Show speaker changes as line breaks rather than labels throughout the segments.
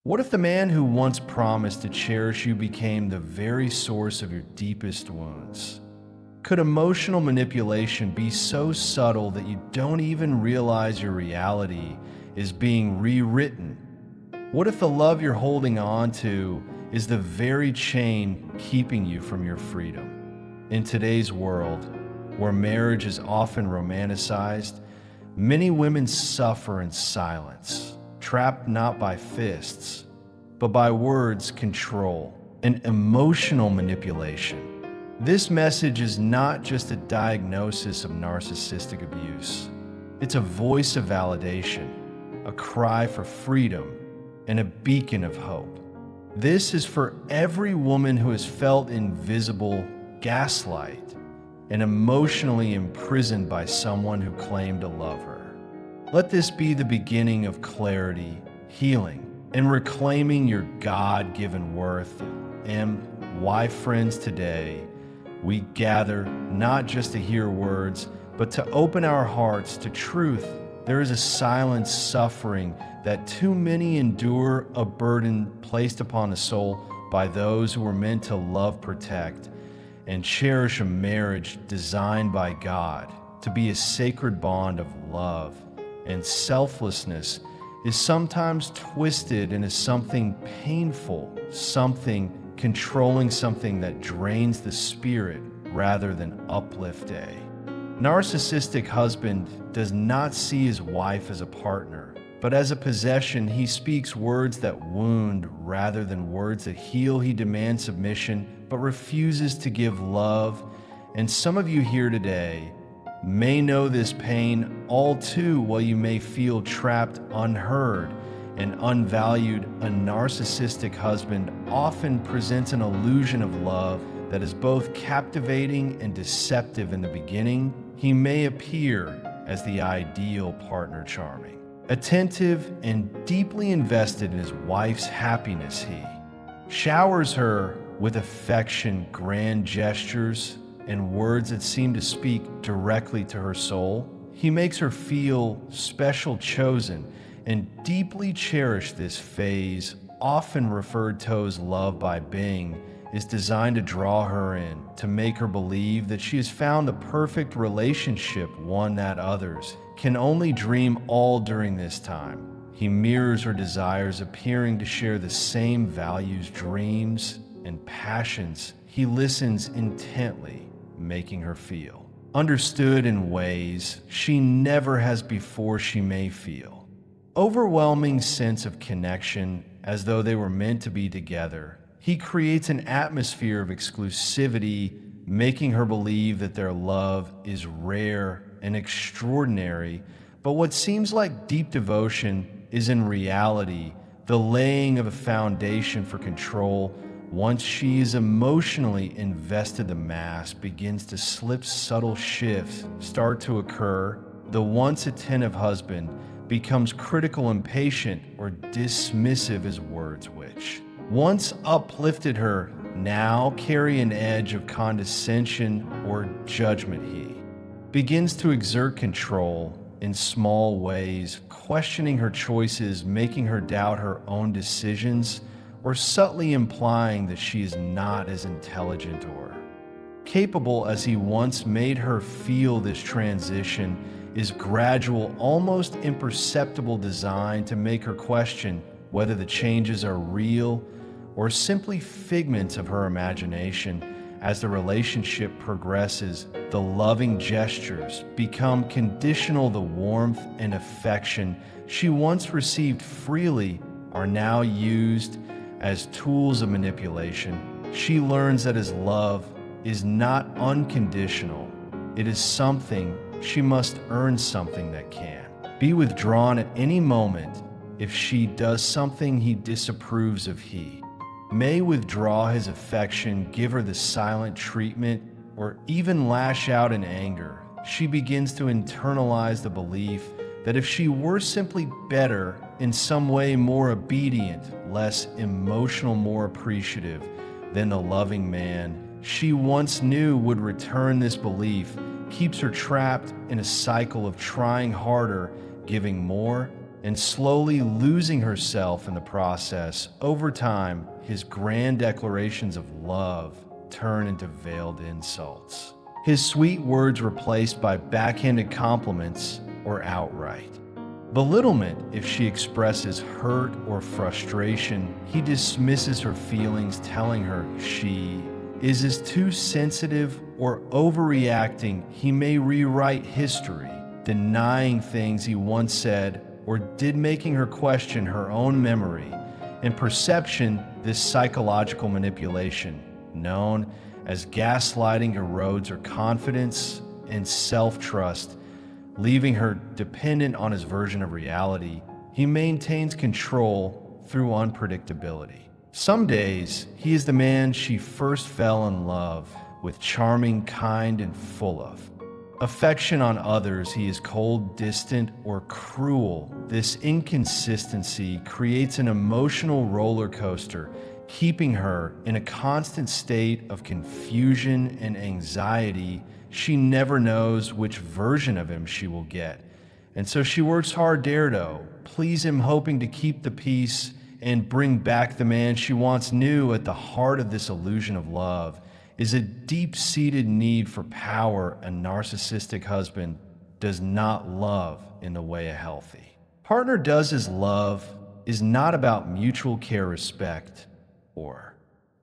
What if the man who once promised to cherish you became the very source of your deepest wounds? Could emotional manipulation be so subtle that you don't even realize your reality is being rewritten? What if the love you're holding on to is the very chain keeping you from your freedom? In today's world, where marriage is often romanticized, many women suffer in silence, trapped not by fists, but by words, control, and emotional manipulation. This message is not just a diagnosis of narcissistic abuse. It's a voice of validation, a cry for freedom, and a beacon of hope. This is for every woman who has felt invisible, gaslight, and emotionally imprisoned by someone who claimed to love her. Let this be the beginning of clarity, healing, and reclaiming your God-given worth. And why, friends, today we gather not just to hear words, but to open our hearts to truth. There is a silent suffering that too many endure, a burden placed upon the soul by those who were meant to love, protect, and cherish a marriage designed by God to be a sacred bond of love and selflessness is sometimes twisted into something painful, something controlling, something that drains the spirit rather than uplift a narcissistic husband does not see his wife as a partner, but as a possession. He speaks words that wound rather than words that heal. He demands submission, but refuses to give love. And some of you here today may know this pain all too well. You may feel trapped, unheard, and unvalued. A narcissistic husband often presents an illusion of love that is both captivating and deceptive. In the beginning, he may appear as the ideal partner, charming, attentive, and deeply invested in his wife's happiness. He showers her with affection, grand gestures, and words that seem to speak directly to her soul. He makes her feel special, chosen, and deeply cherished. This phase, often referred to as love by Bing, is designed to draw her in, to make her believe that she has found the perfect relationship, one that others can only dream. All during this time, he mirrors her desires, appearing to share the same values, dreams, and passions. He listens intently, making her feel understood in ways she never has before. She may feel overwhelming sense of connection, as though they were meant to be together. He creates an atmosphere of exclusivity, making her believe that their love is rare and extraordinary. But what seems like deep devotion is in reality the laying of a foundation for control. Once she is emotionally invested, the mask begins to slip. Subtle shifts start to occur. The once attentive husband becomes critical, impatient, or dismissive. His words, which once uplifted her, now carry an edge of condescension or judgment. He begins to exert control in small ways, questioning her choices, making her doubt her own decisions, or subtly implying that she is not as intelligent or capable as he once made her feel. This transition is gradual, almost imperceptible, designed to make her question whether the changes are real or simply figments of her imagination. As the relationship progresses, the loving gestures become conditional. The warmth and affection she once received freely are now used as tools of manipulation. She learns that his love is not unconditional. It is something she must earn, something that can be withdrawn at any moment. If she does something he disapproves of, he may withdraw his affection, give her the silent treatment, or even lash out in anger. She begins to internalize the belief that if she were simply better, in some way more obedient, less emotional, more appreciative than the loving man she once knew, would return. This belief keeps her trapped in a cycle of trying harder, giving more, and slowly losing herself in the process. Over time, his grand declarations of love turn into veiled insults. His sweet words replaced by backhanded compliments or outright belittlement. If she expresses hurt or frustration, he dismisses her feelings, telling her she is too sensitive or overreacting. He may rewrite history, denying things he once said or did, making her question her own memory and perception. This psychological manipulation, known as gaslighting, erodes her confidence and self-trust, leaving her dependent on his version of reality. He maintains control through unpredictability. Some days, he is the man she first fell in love with, charming, kind, and full of affection. On others, he is cold, distant, or cruel. This inconsistency creates an emotional roller coaster, keeping her in a constant state of confusion and anxiety. She never knows which version of him she will get, and so she works hard to please him, hoping to keep the peace and bring back the man she once knew. At the heart of this illusion of love is a deep-seated need for power. A narcissistic husband does not love in the way a healthy partner does. His love is not about mutual care, respect, or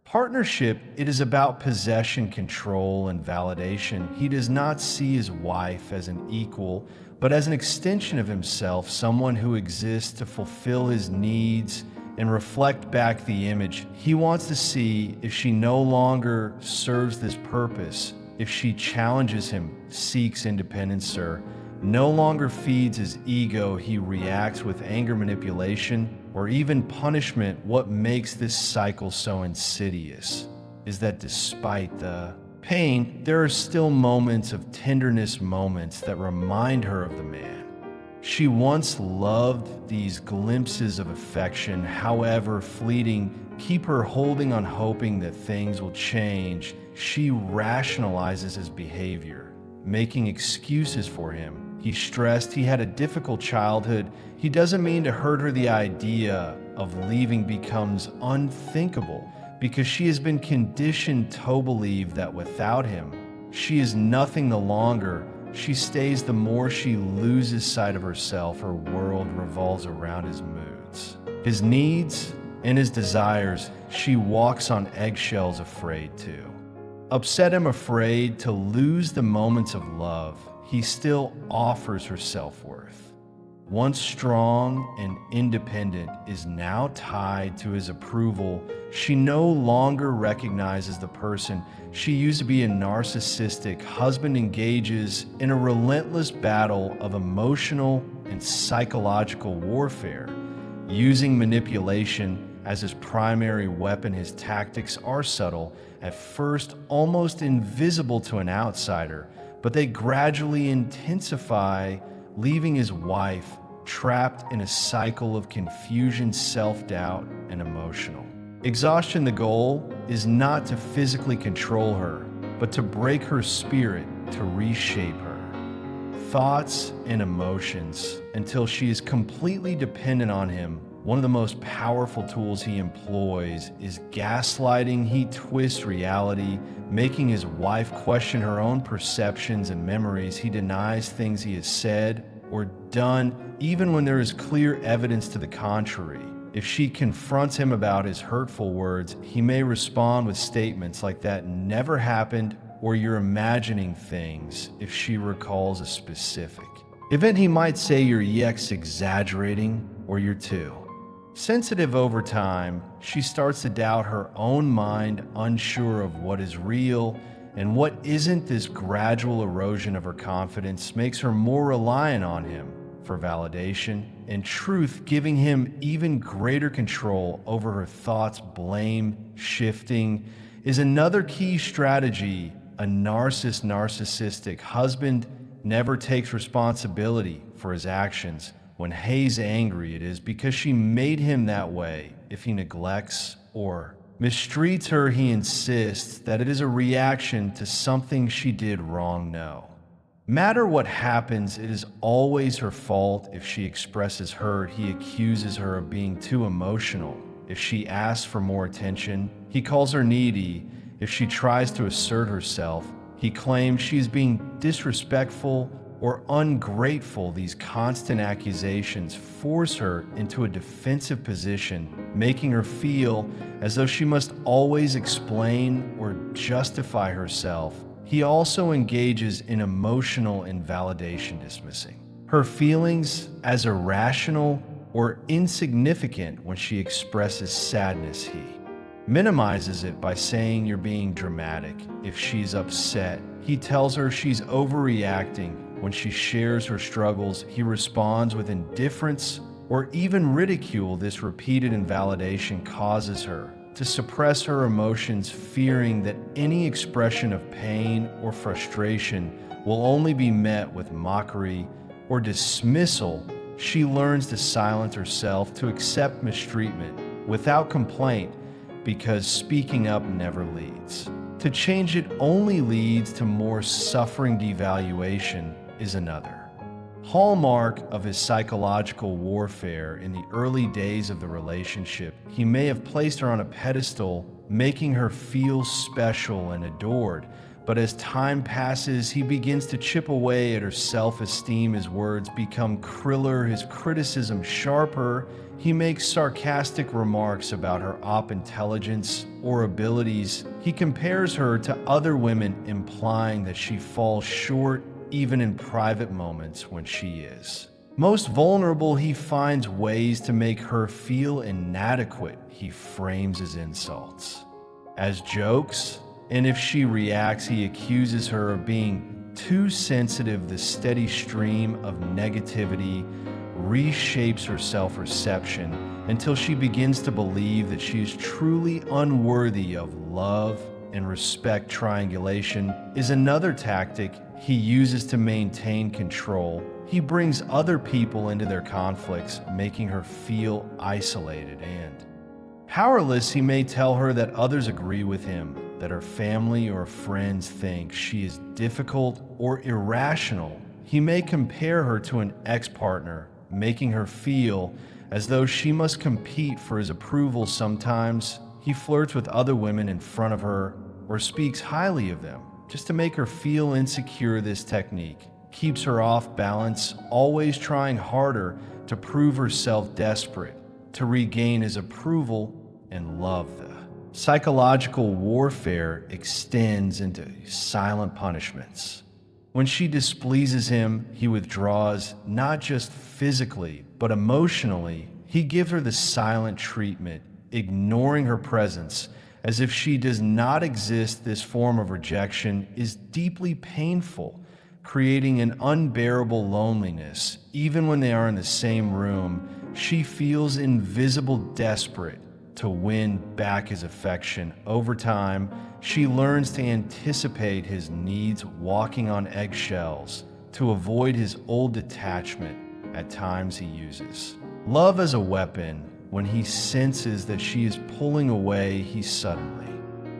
partnership. It is about possession, control, and validation. He does not see his wife as an equal, but as an extension of himself, someone who exists to fulfill his needs and reflect back the image he wants to see. If she no longer serves this purpose, if she challenges him, seeks independence, or no longer feeds his ego, he reacts with anger, manipulation, or even punishment. What makes this cycle so insidious is that despite the pain, there are still moments of tenderness, moments that remind her of the man she once loved. These glimpses of affection, however fleeting, keep her holding on, hoping that things will change. She rationalizes his behavior, making excuses for him. He's stressed, he had a difficult childhood. He doesn't mean to hurt her. The idea of leaving becomes unthinkable because she has been conditioned to believe that without him, she is nothing. The longer she stays, the more she loses sight of herself. Her world revolves around his moods, his needs, and his desires. She walks on eggshells, afraid to upset him, afraid to lose the moments of love he still offers her. Self-worth, once strong and independent, is now tied to his approval. She no longer recognizes the person she used to be. A narcissistic husband engages in a relentless battle of emotional and psychological warfare, using manipulation as his primary weapon. His tactics are subtle, at first almost invisible to an outsider, but they gradually intensify, leaving his wife trapped in a cycle of confusion, self-doubt, and emotional exhaustion. The goal is not to physically control her, but to break her spirit, to reshape her thoughts and emotions until she is completely dependent on him. One of the most powerful tools he employs is gaslighting. He twists reality, making his wife question her own perceptions and memories. He denies things he has said or done, even when there is clear evidence to the contrary. If she confronts him about his hurtful words, he may respond with statements like "that never happened," or "you're imagining things." If she recalls a specific event, he might say "you're exaggerating," or "you're too sensitive." Over time, she starts to doubt her own mind, unsure of what is real and what isn't. This gradual erosion of her confidence makes her more reliant on him for validation and truth, giving him even greater control over her thoughts. Blame shifting is another key strategy. A narcissistic husband never takes responsibility for his actions. When he's angry, it is because she made him that way. If he neglects or mistreats her, he insists that it is a reaction to something she did wrong. No, Matter what happens, it is always her fault. If she expresses hurt, he accuses her of being too emotional. If she asks for more attention, he calls her needy. If she tries to assert herself, he claims she is being disrespectful or ungrateful. These constant accusations force her into a defensive position, making her feel as though she must always explain or justify herself. He also engages in emotional invalidation, dismissing her feelings as irrational or insignificant. When she expresses sadness, he minimizes it by saying you're being dramatic. If she's upset, he tells her she's overreacting. When she shares her struggles, he responds with indifference or even ridicule. This repeated invalidation causes her to suppress her emotions, fearing that any expression of pain or frustration will only be met with mockery or dismissal. She learns to silence herself, to accept mistreatment without complaint, because speaking up never leads. To change it only leads to more suffering. Devaluation is another hallmark of his psychological warfare. In the early days of the relationship, he may have placed her on a pedestal, making her feel special and adored. But as time passes, he begins to chip away at her self-esteem. His words become crueler, his criticism sharper. He makes sarcastic remarks about her intelligence or abilities. He compares her to other women, implying that she falls short even in private moments. When she is most vulnerable, he finds ways to make her feel inadequate. He frames his insults as jokes, and if she reacts, he accuses her of being too sensitive. The steady stream of negativity reshapes her self-perception until she begins to believe that she is truly unworthy of love and respect. Triangulation is another tactic he uses to maintain control. He brings other people into their conflicts, making her feel isolated and powerless. He may tell her that others agree with him, that her family or friends think she is difficult or irrational. He may compare her to an ex-partner, making her feel as though she must compete for his approval. Sometimes he flirts with other women in front of her or speaks highly of them just to make her feel insecure. This technique keeps her off balance, always trying harder to prove herself, desperate to regain his approval and love. The psychological warfare extends into silent punishments. When she displeases him, he withdraws, not just physically, but emotionally. He gives her the silent treatment, ignoring her presence as if she does not exist. This form of rejection is deeply painful, creating an unbearable loneliness. Even when they are in the same room, she feels invisible, desperate to win back his affection. Over time, she learns to anticipate his needs, walking on eggshells to avoid his old detachment. At times, he uses love as a weapon. When he senses that she is pulling away, he suddenly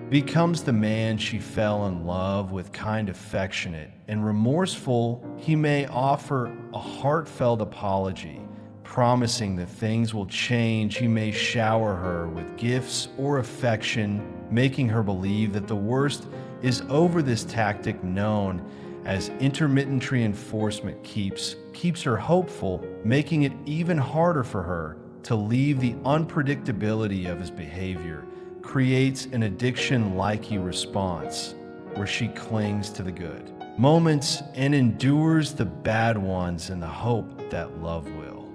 becomes the man she fell in love with. Kind, affectionate, and remorseful, he may offer a heartfelt apology, promising that things will change. He may shower her with gifts or affection, making her believe that the worst is over. This tactic, known as intermittent reinforcement, keeps her hopeful, making it even harder for her to leave. The unpredictability of his behavior creates an addiction-like response where she clings to the good moments and endures the bad ones in the hope that love will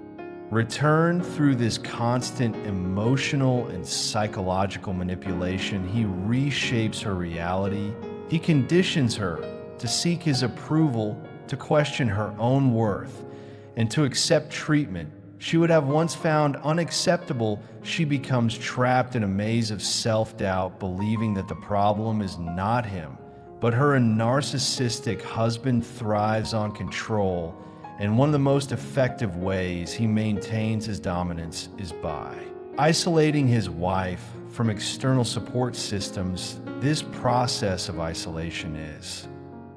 return. Through this constant emotional and psychological manipulation, he reshapes her reality. He conditions her to seek his approval, to question her own worth, and to accept treatment she would have once found unacceptable. She becomes trapped in a maze of self-doubt, believing that the problem is not him, but her. A narcissistic husband thrives on control, and one of the most effective ways he maintains his dominance is by isolating his wife from external support systems. This process of isolation is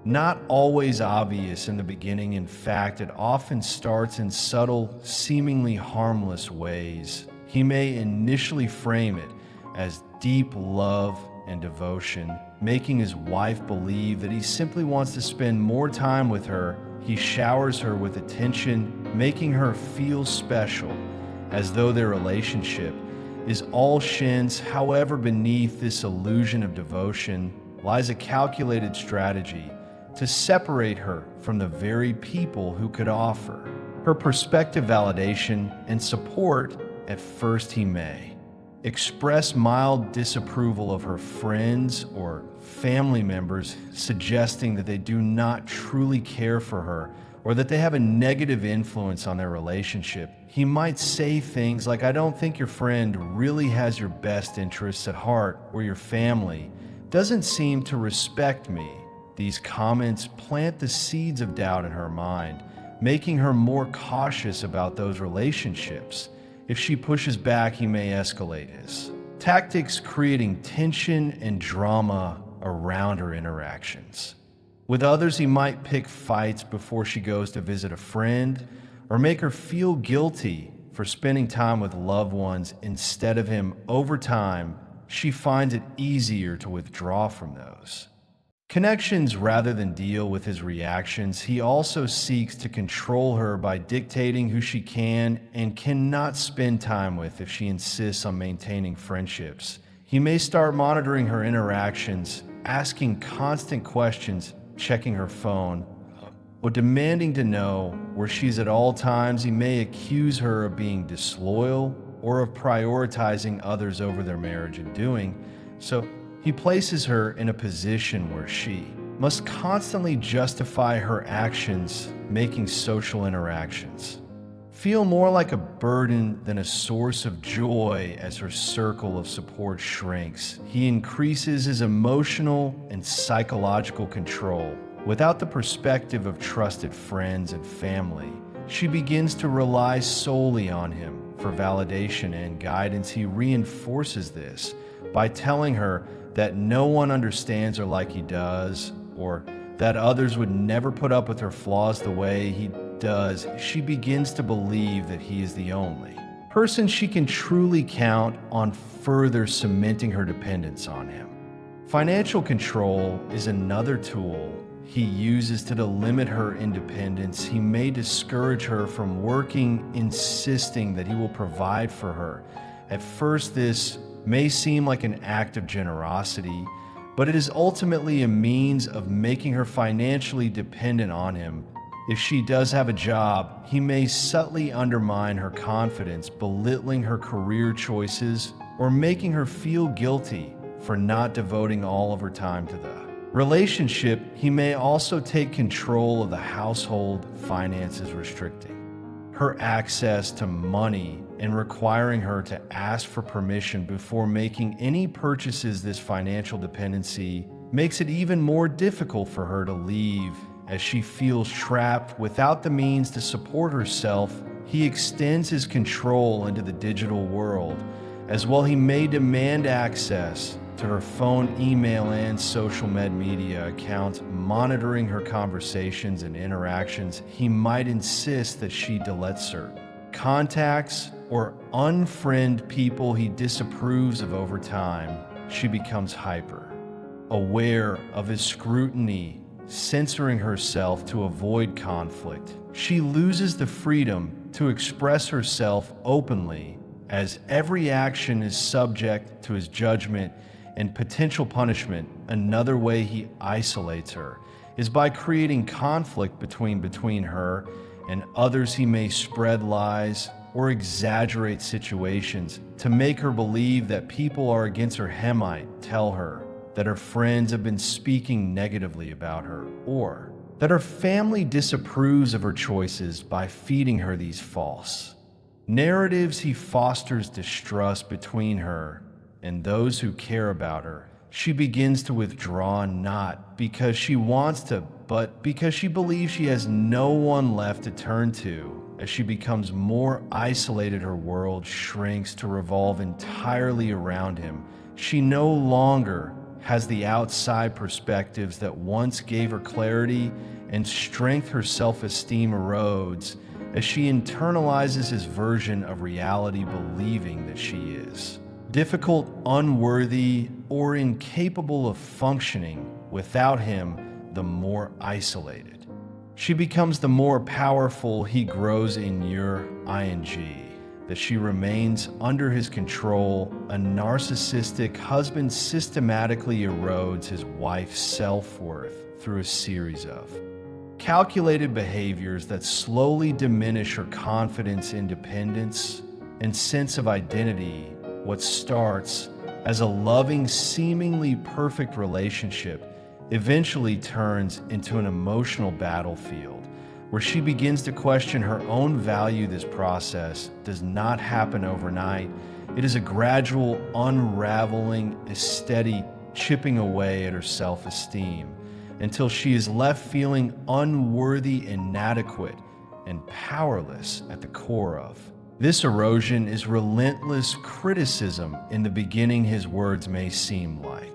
Not always obvious in the beginning. In fact, it often starts in subtle, seemingly harmless ways. He may initially frame it as deep love and devotion, making his wife believe that he simply wants to spend more time with her. He showers her with attention, making her feel special, as though their relationship is all shins. However, beneath this illusion of devotion lies a calculated strategy to separate her from the very people who could offer her perspective, validation, and support. At first, he may express mild disapproval of her friends or family members, suggesting that they do not truly care for her or that they have a negative influence on their relationship. He might say things like, "I don't think your friend really has your best interests at heart," or "Your family doesn't seem to respect me." These comments plant the seeds of doubt in her mind, making her more cautious about those relationships. If she pushes back, he may escalate his tactics, creating tension and drama around her interactions. With others, he might pick fights before she goes to visit a friend, or make her feel guilty for spending time with loved ones instead of him. Over time, she finds it easier to withdraw from those connections rather than deal with his reactions. He also seeks to control her by dictating who she can and cannot spend time with if she insists on maintaining friendships. He may start monitoring her interactions, asking constant questions, checking her phone, or demanding to know where she's at all times. He may accuse her of being disloyal or of prioritizing others over their marriage and doing so. He places her in a position where she must constantly justify her actions, making social interactions feel more like a burden than a source of joy. As her circle of support shrinks, he increases his emotional and psychological control. Without the perspective of trusted friends and family, she begins to rely solely on him for validation and guidance. He reinforces this by telling her that no one understands her like he does, or that others would never put up with her flaws the way he does. She begins to believe that he is the only person she can truly count on, further cementing her dependence on him. Financial control is another tool he uses to limit her independence. He may discourage her from working, insisting that he will provide for her. At first, this may seem like an act of generosity, but it is ultimately a means of making her financially dependent on him. If she does have a job, he may subtly undermine her confidence, belittling her career choices or making her feel guilty for not devoting all of her time to the relationship. He may also take control of the household finances, restricting her access to money and requiring her to ask for permission before making any purchases. This financial dependency makes it even more difficult for her to leave, as she feels trapped without the means to support herself. He extends his control into the digital world as well. He may demand access to her phone, email, and social media accounts, monitoring her conversations and interactions. He might insist that she delete certain contacts or unfriend people he disapproves of. Over time, she becomes hyper aware of his scrutiny, censoring herself to avoid conflict. She loses the freedom to express herself openly, as every action is subject to his judgment and potential punishment. Another way he isolates her is by creating conflict between her and others. He may spread lies or exaggerate situations to make her believe that people are against her. He might tell her that her friends have been speaking negatively about her, or that her family disapproves of her choices. By feeding her these false narratives, he fosters distrust between her and those who care about her. She begins to withdraw, not because she wants to, but because she believes she has no one left to turn to. As she becomes more isolated, her world shrinks to revolve entirely around him. She no longer has the outside perspectives that once gave her clarity and strength. Her self-esteem erodes as she internalizes his version of reality, believing that she is difficult, unworthy, or incapable of functioning without him. The more isolated she becomes, the more powerful he grows in your ing. That she remains under his control. A narcissistic husband systematically erodes his wife's self-worth through a series of calculated behaviors that slowly diminish her confidence, independence, and sense of identity. What starts as a loving, seemingly perfect relationship eventually turns into an emotional battlefield where she begins to question her own value. This process does not happen overnight. It is a gradual unraveling, a steady chipping away at her self-esteem until she is left feeling unworthy, inadequate, and powerless at the core of. This erosion is relentless criticism. In the beginning, his words may seem like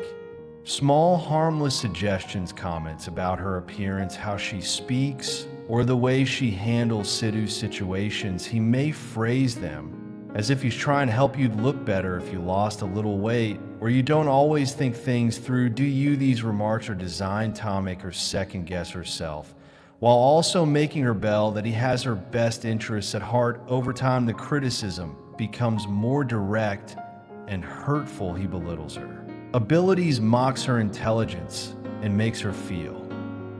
small, harmless suggestions, comments about her appearance, how she speaks, or the way she handles situations. He may phrase them as if he's trying to help you look better if you lost a little weight, or you don't always think things through. Do you? These remarks are designed to make her second-guess herself, while also making her believe that he has her best interests at heart. Over time, the criticism becomes more direct and hurtful. He belittles her abilities, mocks her intelligence, and makes her feel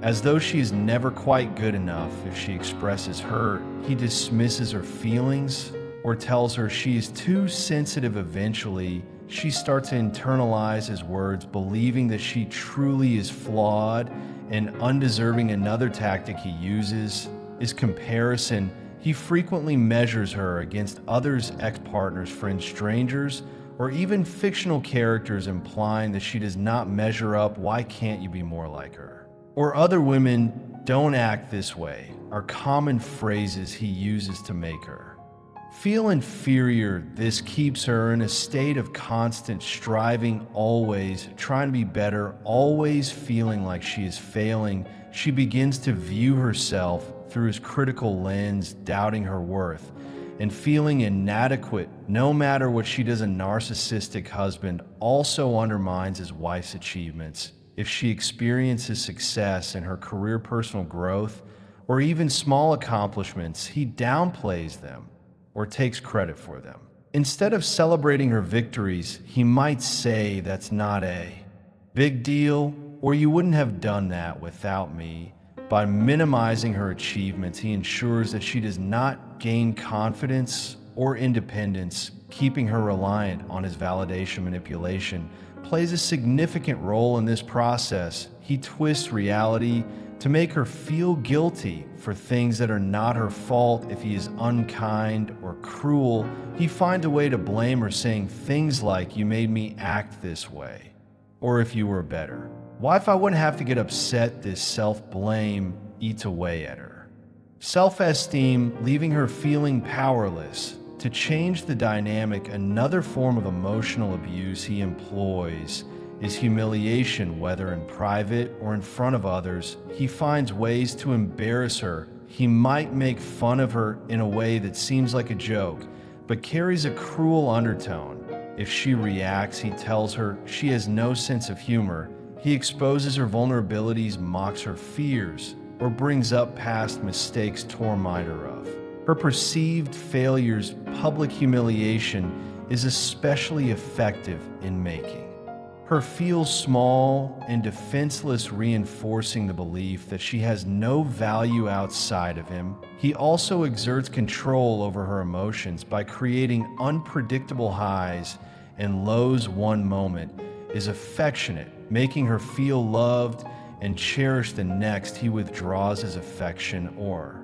as though she is never quite good enough. If she expresses hurt, he dismisses her feelings or tells her she is too sensitive. Eventually, she starts to internalize his words, believing that she truly is flawed and undeserving. Another tactic he uses is comparison. He frequently measures her against others, ex-partners, friends, strangers, or even fictional characters, implying that she does not measure up. Why can't you be more like her? Or other women don't act this way are common phrases he uses to make her feel inferior. This keeps her in a state of constant striving, always trying to be better, always feeling like she is failing. She begins to view herself through his critical lens, doubting her worth and feeling inadequate no matter what she does. A narcissistic husband also undermines his wife's achievements. If she experiences success in her career, personal growth, or even small accomplishments, he downplays them or takes credit for them. Instead of celebrating her victories, he might say, "That's not a big deal," or "You wouldn't have done that without me." By minimizing her achievements, he ensures that she does not gain confidence or independence. Keeping her reliant on his validation. Manipulation plays a significant role in this process. He twists reality to make her feel guilty for things that are not her fault. If he is unkind or cruel, he finds a way to blame her, saying things like, "You made me act this way," or "If you were better, why if I wouldn't have to get upset." This self-blame eats away at her self-esteem, leaving her feeling powerless. To change the dynamic, another form of emotional abuse he employs is humiliation, whether in private or in front of others. He finds ways to embarrass her. He might make fun of her in a way that seems like a joke, but carries a cruel undertone. If she reacts, he tells her she has no sense of humor. He exposes her vulnerabilities, mocks her fears, or brings up past mistakes to remind her of her perceived failures. Public humiliation is especially effective in making her feel small and defenseless, reinforcing the belief that she has no value outside of him. He also exerts control over her emotions by creating unpredictable highs and lows. One moment is affectionate, making her feel loved and cherished. The next, he withdraws his affection or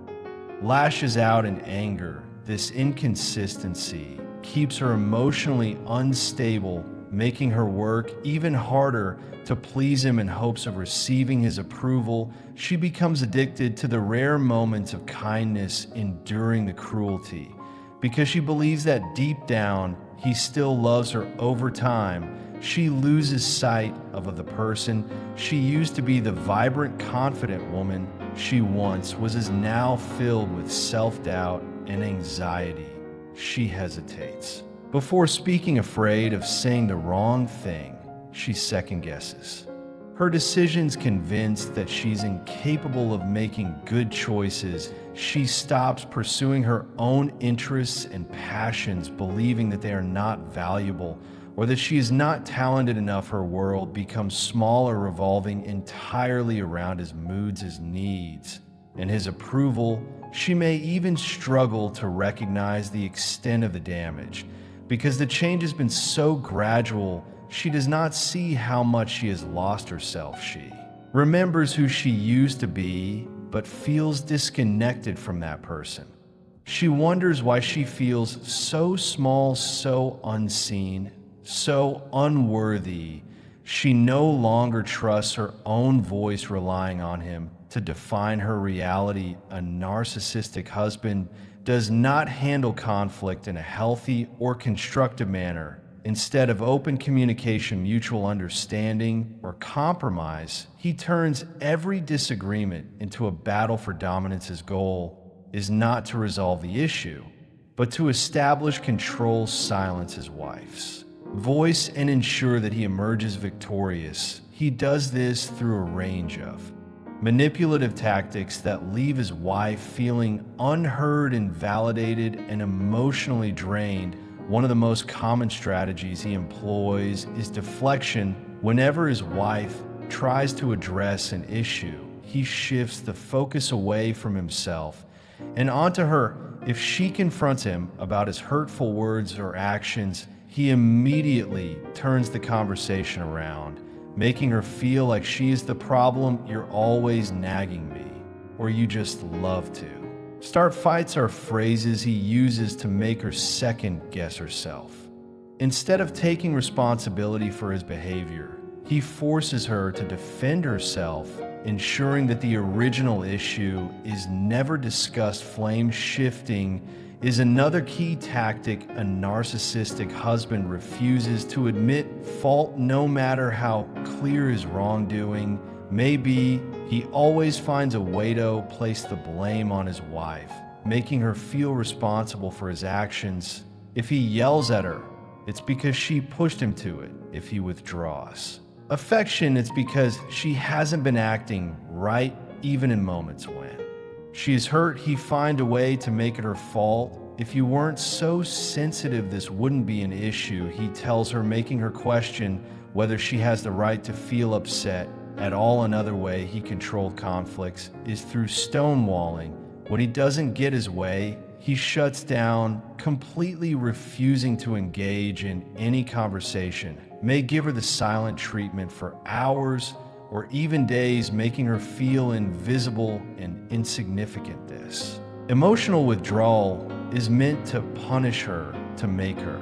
lashes out in anger. This inconsistency keeps her emotionally unstable, making her work even harder to please him in hopes of receiving his approval. She becomes addicted to the rare moments of kindness, enduring the cruelty, because she believes that deep down he still loves her. Over time, She loses sight of the person she used to be. The vibrant, confident woman she once was is now filled with self-doubt and anxiety. She hesitates. Before speaking, afraid of saying the wrong thing, she second-guesses her decisions, convinced that she's incapable of making good choices. She stops pursuing her own interests and passions, believing that they are not valuable or that she is not talented enough. Her world becomes smaller, revolving entirely around his moods, his needs, and his approval. She may even struggle to recognize the extent of the damage. Because the change has been so gradual, she does not see how much she has lost herself. She remembers who she used to be, but feels disconnected from that person. She wonders why she feels so small, so unseen, so unworthy. She no longer trusts her own voice, relying on him to define her reality. A narcissistic husband does not handle conflict in a healthy or constructive manner. Instead of open communication, mutual understanding, or compromise, he turns every disagreement into a battle for dominance. His goal is not to resolve the issue, but to establish control, silence his wife's voice, and ensure that he emerges victorious. He does this through a range of manipulative tactics that leave his wife feeling unheard, invalidated, and emotionally drained. One of the most common strategies he employs is deflection. Whenever his wife tries to address an issue, he shifts the focus away from himself and onto her. If she confronts him about his hurtful words or actions, he immediately turns the conversation around, making her feel like she is the problem. You're always nagging me, or you just love to start fights, are phrases he uses to make her second-guess herself. Instead of taking responsibility for his behavior, he forces her to defend herself, ensuring that the original issue is never discussed. Flame shifting is another key tactic. A narcissistic husband refuses to admit fault, no matter how clear his wrongdoing may be. He always finds a way to place the blame on his wife, making her feel responsible for his actions. If he yells at her, it's because she pushed him to it. If he withdraws affection, it's because she hasn't been acting right, even in moments when she is hurt. He finds a way to make it her fault. If you weren't so sensitive, this wouldn't be an issue, he tells her, making her question whether she has the right to feel upset at all. Another way he controlled conflicts is through stonewalling. When he doesn't get his way, he shuts down, completely refusing to engage in any conversation. May give her the silent treatment for hours or even days, making her feel invisible and insignificant. This emotional withdrawal is meant to punish her, to make her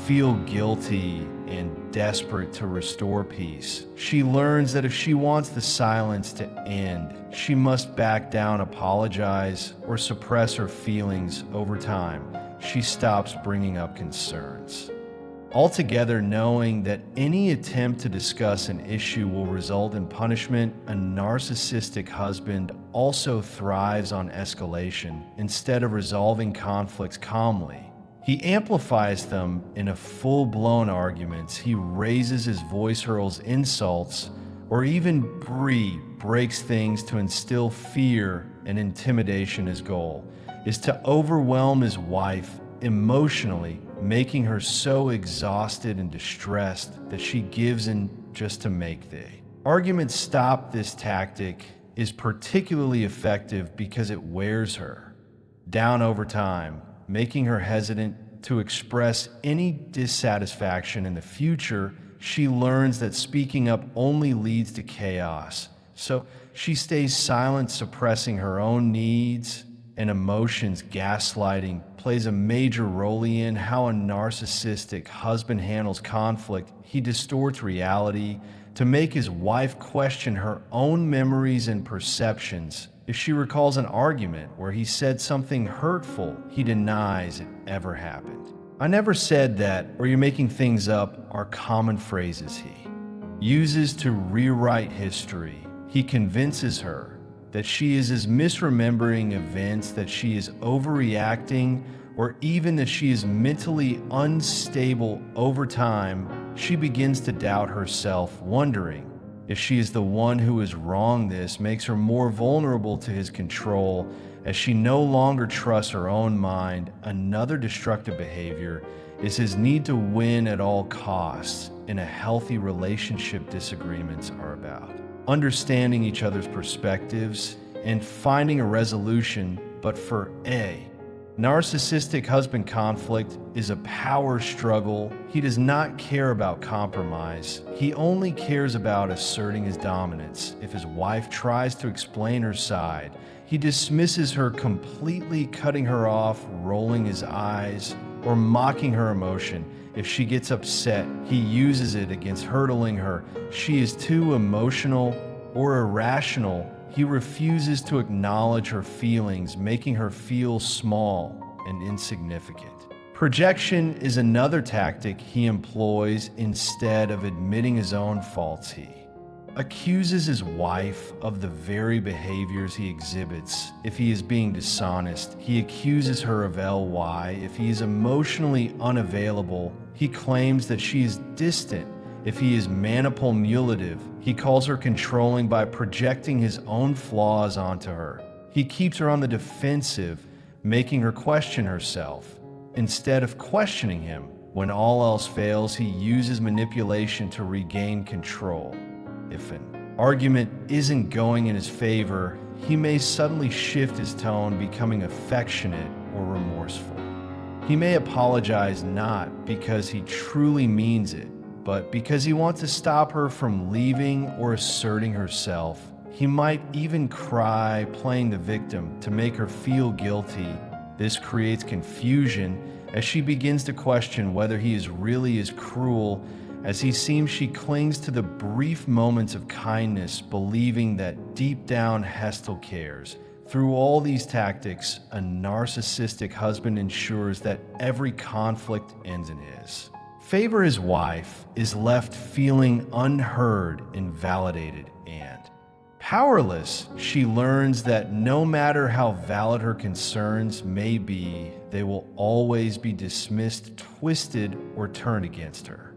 feel guilty and desperate to restore peace. She learns that if she wants the silence to end, she must back down, apologize, or suppress her feelings. Over time, she stops bringing up concerns altogether, knowing that any attempt to discuss an issue will result in punishment. A narcissistic husband also thrives on escalation. Instead of resolving conflicts calmly, he amplifies them in a full-blown arguments. He raises his voice, hurls insults, or even breaks things to instill fear and intimidation. His goal is to overwhelm his wife emotionally, making her so exhausted and distressed that she gives in just to make the argument stop. This tactic is particularly effective because it wears her down over time, making her hesitant to express any dissatisfaction. In the future, she learns that speaking up only leads to chaos, so she stays silent, suppressing her own needs and emotions. Gaslighting plays a major role in how a narcissistic husband handles conflict. He distorts reality to make his wife question her own memories and perceptions. If she recalls an argument where he said something hurtful, he denies it ever happened. "I never said that," or "you're making things up," are common phrases he uses to rewrite history. He convinces her that she is misremembering events, that she is overreacting, or even that she is mentally unstable. Over time, she begins to doubt herself, wondering if she is the one who is wrong. This makes her more vulnerable to his control as she no longer trusts her own mind. Another destructive behavior is his need to win at all costs. In a healthy relationship, disagreements are about understanding each other's perspectives and finding a resolution. But for A, narcissistic husband, conflict is a power struggle. He does not care about compromise. He only cares about asserting his dominance. If his wife tries to explain her side, he dismisses her completely, cutting her off, rolling his eyes, or mocking her emotion. If she gets upset, he uses it against hurtling her. She is too emotional or irrational. He refuses to acknowledge her feelings, making her feel small and insignificant. Projection is another tactic he employs. Instead of admitting his own faults, he accuses his wife of the very behaviors he exhibits. If he is being dishonest, he accuses her of ly. If he is emotionally unavailable, he claims that she is distant. If he is manipulative, he calls her controlling by projecting his own flaws onto her. He keeps her on the defensive, making her question herself. Instead of questioning him, when all else fails, he uses manipulation to regain control. If an argument isn't going in his favor, he may suddenly shift his tone, becoming affectionate or remorseful. He may apologize not because he truly means it, but because he wants to stop her from leaving or asserting herself. He might even cry, playing the victim to make her feel guilty. This creates confusion as she begins to question whether he is really as cruel as he seems. She clings to the brief moments of kindness, believing that deep down Hestel cares. Through all these tactics, a narcissistic husband ensures that every conflict ends in his favor. His wife is left feeling unheard, invalidated, and powerless. She learns that no matter how valid her concerns may be, they will always be dismissed, twisted, or turned against her.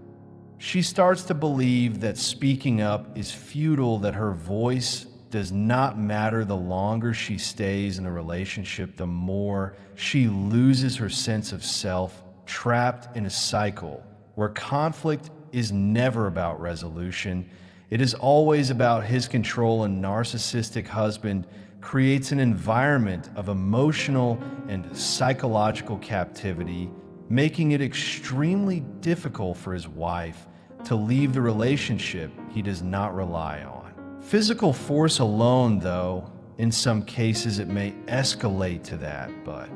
She starts to believe that speaking up is futile, that her voice does not matter. The longer she stays in the relationship, the more she loses her sense of self, trapped in a cycle where conflict is never about resolution. It is always about his control. A narcissistic husband creates an environment of emotional and psychological captivity, making it extremely difficult for his wife to leave the relationship he does not rely on. Physical force alone, though, in some cases it may escalate to that, but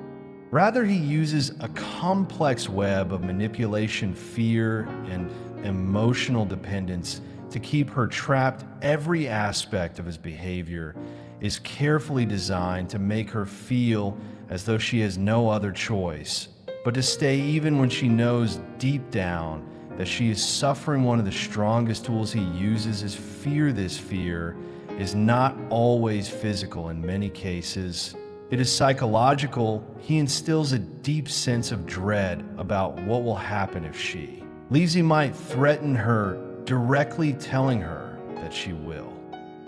rather he uses a complex web of manipulation, fear, and emotional dependence to keep her trapped. Every aspect of his behavior is carefully designed to make her feel as though she has no other choice but to stay, even when she knows deep down that she is suffering. One of the strongest tools he uses is fear. This fear is not always physical. In many cases, it is psychological. He instills a deep sense of dread about what will happen if she leaves. He might threaten her, directly telling her that she will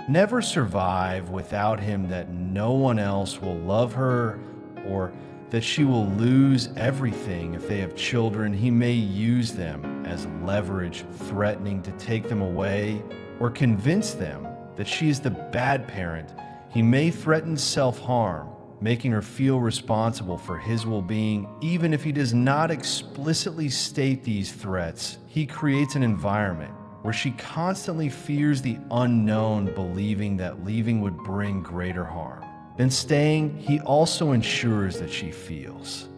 never survive without him, that no one else will love her, or that she will lose everything if they have children. He may use them as leverage, threatening to take them away or convince them that she is the bad parent. He may threaten self-harm, making her feel responsible for his well-being. Even if he does not explicitly state these threats, he creates an environment where she constantly fears the unknown, believing that leaving would bring greater harm than staying. He also ensures that she feels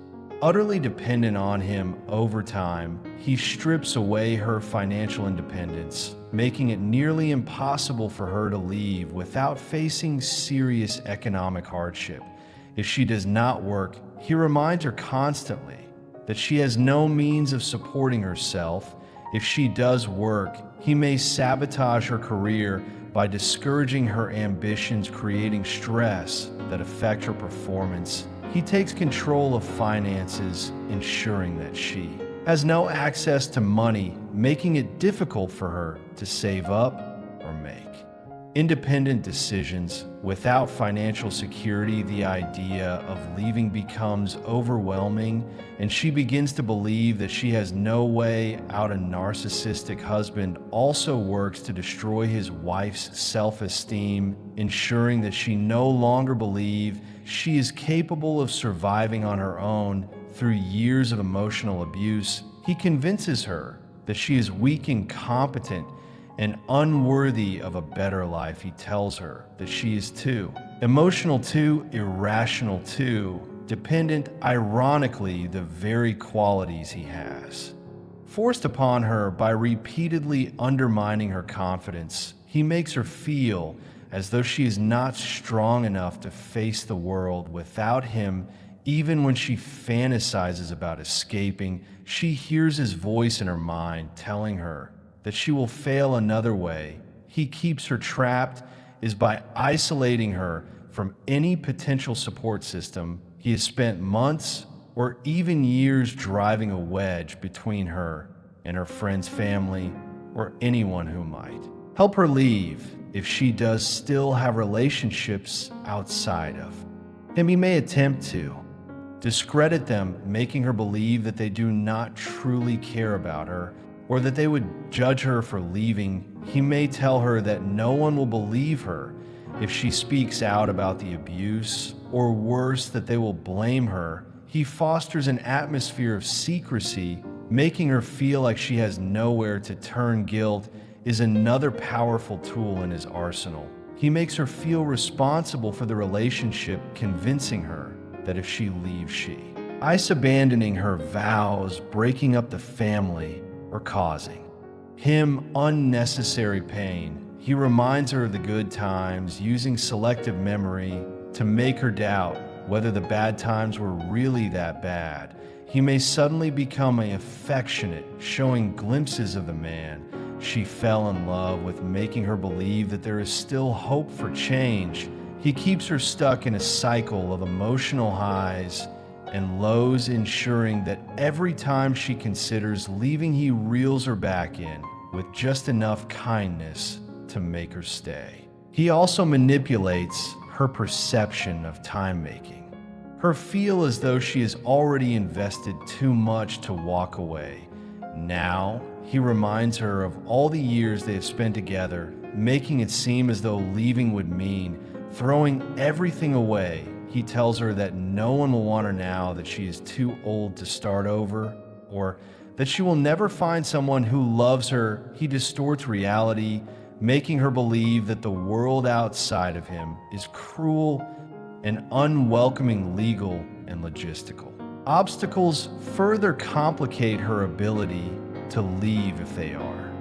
utterly dependent on him. Over time, he strips away her financial independence, making it nearly impossible for her to leave without facing serious economic hardship. If she does not work, he reminds her constantly that she has no means of supporting herself. If she does work, he may sabotage her career by discouraging her ambitions, creating stress that affect her performance. He takes control of finances, ensuring that she has no access to money, making it difficult for her to save up or make independent decisions. Without financial security, the idea of leaving becomes overwhelming, and she begins to believe that she has no way out. A narcissistic husband also works to destroy his wife's self-esteem, ensuring that she no longer believes she is capable of surviving on her own. Through years of emotional abuse, he convinces her that she is weak, incompetent, and unworthy of a better life. He tells her that she is too emotional, too irrational, too dependent, ironically, the very qualities he has. Forced upon her by repeatedly undermining her confidence, he makes her feel as though she is not strong enough to face the world without him. Even when she fantasizes about escaping, she hears his voice in her mind telling her that she will fail. Another way he keeps her trapped is by isolating her from any potential support system. He has spent months or even years driving a wedge between her and her friend's family or anyone who might help her leave. If she does still have relationships outside of him, he may attempt to discredit them, making her believe that they do not truly care about her or that they would judge her for leaving. He may tell her that no one will believe her if she speaks out about the abuse, or worse, that they will blame her. He fosters an atmosphere of secrecy, making her feel like she has nowhere to turn. Guilt is another powerful tool in his arsenal. He makes her feel responsible for the relationship, convincing her that if she leaves, she is abandoning her vows, breaking up the family, or causing him unnecessary pain. He reminds her of the good times, using selective memory to make her doubt whether the bad times were really that bad. He may suddenly become affectionate, showing glimpses of the man she fell in love with, making her believe that there is still hope for change. He keeps her stuck in a cycle of emotional highs and lows, ensuring that every time she considers leaving, he reels her back in with just enough kindness to make her stay. He also manipulates her perception of time, making her feel as though she has already invested too much to walk away. Now, he reminds her of all the years they have spent together, making it seem as though leaving would mean throwing everything away. He tells her that no one will want her now, that she is too old to start over, or that she will never find someone who loves her. He distorts reality, making her believe that the world outside of him is cruel and unwelcoming. Legal and logistical obstacles further complicate her ability to leave. If they are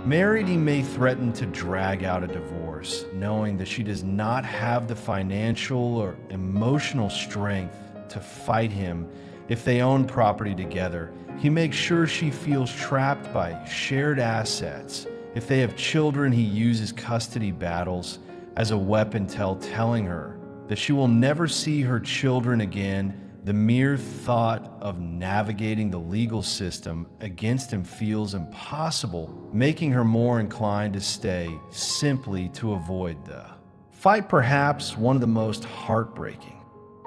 married, he may threaten to drag out a divorce, knowing that she does not have the financial or emotional strength to fight him. If they own property together, he makes sure she feels trapped by shared assets. If they have children, he uses custody battles as a weapon, telling her that she will never see her children again. The mere thought of navigating the legal system against him feels impossible, making her more inclined to stay simply to avoid the fight. Perhaps one of the most heartbreaking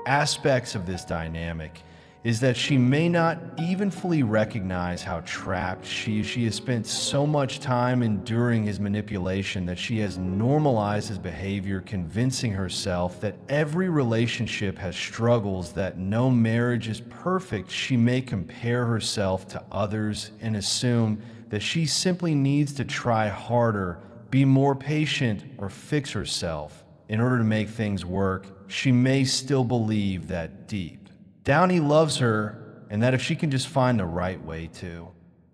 aspects of this dynamic is that she may not even fully recognize how trapped she is. She has spent so much time enduring his manipulation that she has normalized his behavior, convincing herself that every relationship has struggles, that no marriage is perfect. She may compare herself to others and assume that she simply needs to try harder, be more patient, or fix herself in order to make things work. She may still believe that deep down he loves her, and that if she can just find the right way to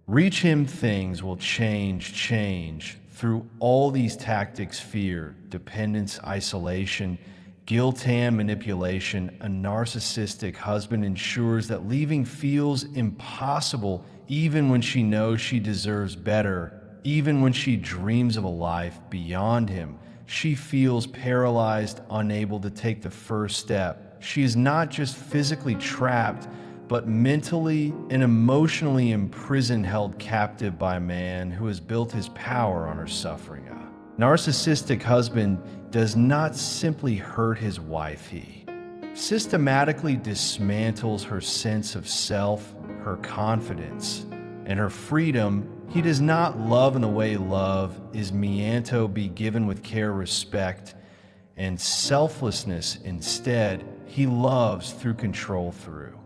reach him, things will change. Through all these tactics, fear, dependence, isolation, Guilt and manipulation. A narcissistic husband ensures that leaving feels impossible even when she knows she deserves better. Even when she dreams of a life beyond him, she feels paralyzed, unable to take the first step. She is not just physically trapped, but mentally and emotionally imprisoned, held captive by a man who has built his power on her suffering. A narcissistic husband does not simply hurt his wife, he systematically dismantles her sense of self, her confidence, and her freedom. He does not love in the way love is meant to be given with care, respect, and selflessness. Instead, he loves through control, through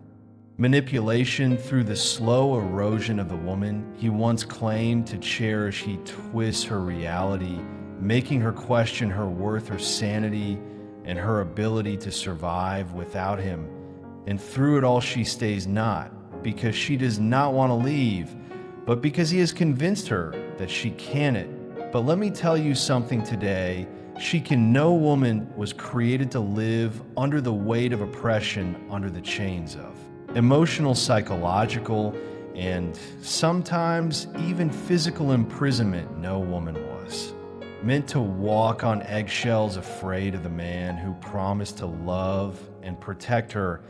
manipulation, through the slow erosion of the woman he once claimed to cherish. He twists her reality, making her question her worth, her sanity, and her ability to survive without him. And through it all, she stays, not because she does not want to leave, but because he has convinced her that she can't. But let me tell you something today. She can. No woman was created to live under the weight of oppression, under the chains of emotional, psychological, and sometimes even physical imprisonment. No woman was meant to walk on eggshells, afraid of the man who promised to love and protect her.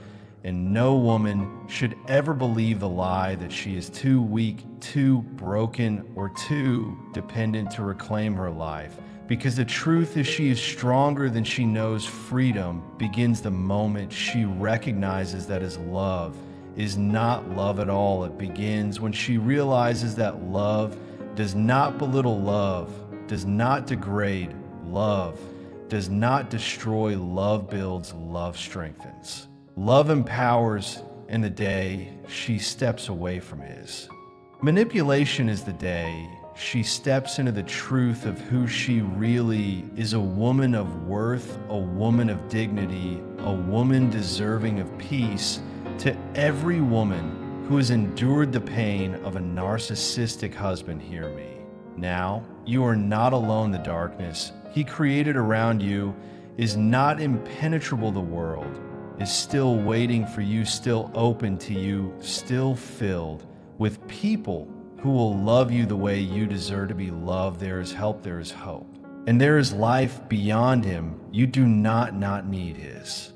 And no woman should ever believe the lie that she is too weak, too broken, or too dependent to reclaim her life. Because the truth is, she is stronger than she knows. Freedom begins the moment she recognizes that his love is not love at all. It begins when she realizes that love does not belittle, love does not degrade, love does not destroy, love builds, love strengthens. Love empowers. In the day she steps away from his manipulation is the day she steps into the truth of who she really is, a woman of worth, a woman of dignity, a woman deserving of peace. To every woman who has endured the pain of a narcissistic husband, hear me. Now, you are not alone. The darkness he created around you is not impenetrable. The world is still waiting for you, still open to you, still filled with people who will love you the way you deserve to be loved. There is help, there is hope, and there is life beyond him. You do not need his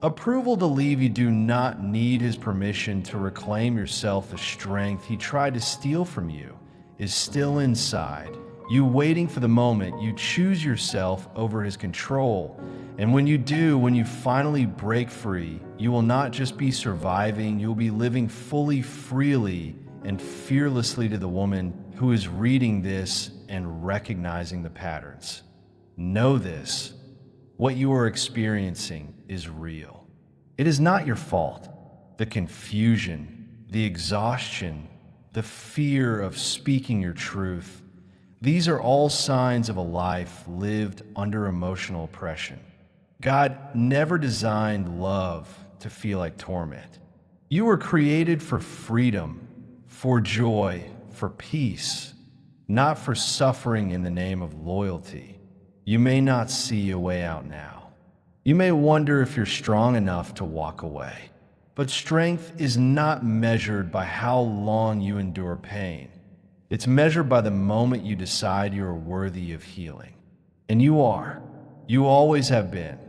approval to leave. You do not need his permission to reclaim yourself. The strength he tried to steal from you is still inside you, waiting for the moment you choose yourself over his control. And when you do, when you finally break free, you will not just be surviving, you'll be living fully, freely, and fearlessly. To the woman who is reading this and recognizing the patterns, know this: what you are experiencing is real. It is not your fault. The confusion, the exhaustion, the fear of speaking your truth, these are all signs of a life lived under emotional oppression. God never designed love to feel like torment. You were created for freedom, for joy, for peace, not for suffering in the name of loyalty. You may not see a way out now. You may wonder if you're strong enough to walk away. But strength is not measured by how long you endure pain. It's measured by the moment you decide you are worthy of healing. And you are. You always have been.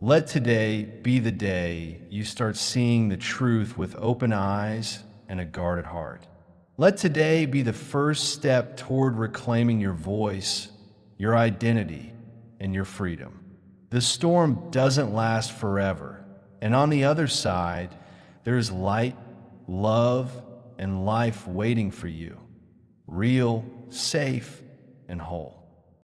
Let today be the day you start seeing the truth with open eyes and a guarded heart. Let today be the first step toward reclaiming your voice, your identity, and your freedom. The storm doesn't last forever, and on the other side, there is light, love, and life waiting for you, real, safe, and whole.